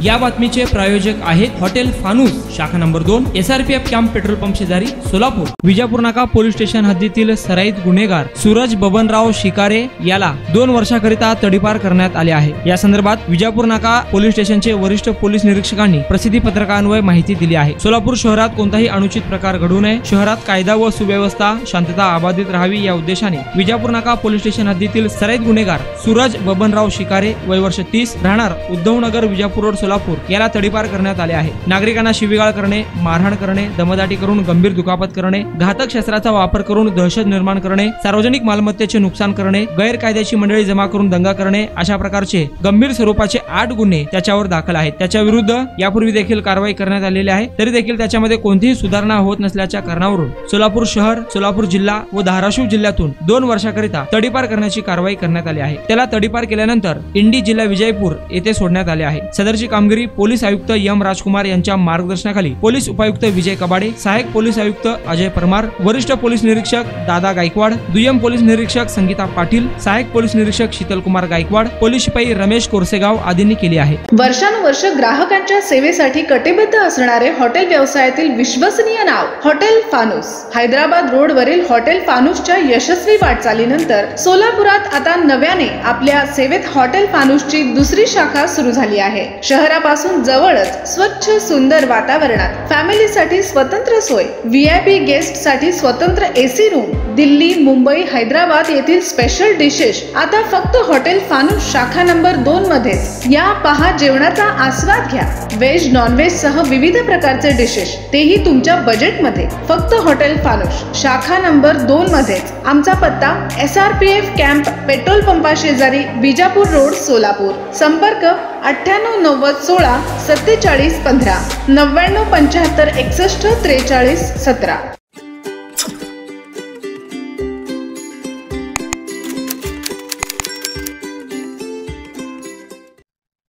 या बातमीचे प्रायोजक आहेत हॉटेल फानूस, शाखा number 2, SRPF camp petrol pump शेजारी, सोलापूर। विजापूर नाका पोलीस स्टेशन हद्दीतील सराईत गुन्हेगार सूरज बबनराव शिकारे याला 2 वर्षाकरिता तडीपार करण्यात आले आहे। या संदर्भात विजापूर नाका पोलीस स्टेशनचे वरिष्ठ पोलीस निरीक्षकांनी प्रसिद्धी पत्रकान्वये माहिती दिली आहे। सोलापूर शहरात कोणताही अनुचित प्रकार घडू नये, शहरात कायदा व सुव्यवस्था शांतता अबाधित राहावी या उद्देशाने विजापूर नाका पोलीस स्टेशन हद्दीतील सराईत गुन्हेगार सूरज बबनराव शिकारे, वय वर्ष 30, राहणार उद्धवनगर, विजापूर रोड, सोलापूर याला तडीपार करण्यात आले आहे। नागरिकांना शिवीगाळ करणे, मारहाण करणे, दमदाटी करून गंभीर दुखापत करणे, घातक शस्त्राचा वापर करून दहशत निर्माण करणे, सार्वजनिक मालमत्तेचे नुकसान करणे, गैरकायदेशीर मंडळी जमा करून दंगा करणे अशा प्रकारचे गंभीर स्वरूपाचे 8 गुन्हे त्याच्यावर दाखल आहेत। त्याच्या विरुद्ध यापूर्वी देखील कारवाई करण्यात आलेली आहे, तरी देखील त्याच्यामध्ये कोणतीही सुधारणा होत नसल्याच्या कारणावरून सोलापूर शहर, सोलापूर जिल्हा व धाराशिव जिल्ह्यातून 2 वर्षाकरिता तडीपार करण्याची कारवाई करण्यात आली आहे। त्याला तडीपार केल्यानंतर इंडी जिल्हा विजयपूर येथे सोडण्यात आले आहे। सदरची कामगिरी पोलीस आयुक्त एम राजकुमार यांच्या मार्गदर्शनाखाली पोलीस उपायुक्त विजय कबाडे, सहाय्यक पोलीस आयुक्त अजय परमार, वरिष्ठ पोलीस निरीक्षक दादा गायकवाड, दुय्यम पोलीस निरीक्षक संगीता पाटील, सहाय्यक पोलीस निरीक्षक शीतलकुमार गायकवाड, पोलीस शिपाई रमेश कोरसेगाव आदींनी केली आहे। वर्षानुवर्ष ग्राहकांच्या सेवेसाठी कटिबद्ध असणारे हॉटेल व्यवसायातील विश्वसनीय नाव हॉटेल फानूस। हैदराबाद रोड वरील हॉटेल फानूसच्या यशस्वी वाटचालीनंतर सोलापुरात आता नव्याने आपल्या सेवेत हॉटेल फानूसची दुसरी शाखा सुरू झाली आहे। शहरापासून जवळच स्वच्छ सुंदर वातावरणात फॅमिलीसाठी स्वतंत्र सोय, VIP गेस्ट साठी स्वतंत्र AC रूम, दिल्ली, मुंबई, हैदराबाद येथील स्पेशल डिशेस आता फक्त हॉटेल फानूस शाखा नंबर 2 मध्ये। या पहा जेवणाचा आस्वाद घ्या, व्हेज नॉन व्हेज सह विविध प्रकारचे डिशेस, तेही तुमच्या बजेट मध्ये, फक्त हॉटेल फानूस शाखा नंबर 2 मध्ये। आमचा पत्ता SRPF कॅम्प पेट्रोल पंपा शेजारी, विजापूर रोड, सोलापूर। संपर्क 98 90 16 47 15 99 75 61 43 17।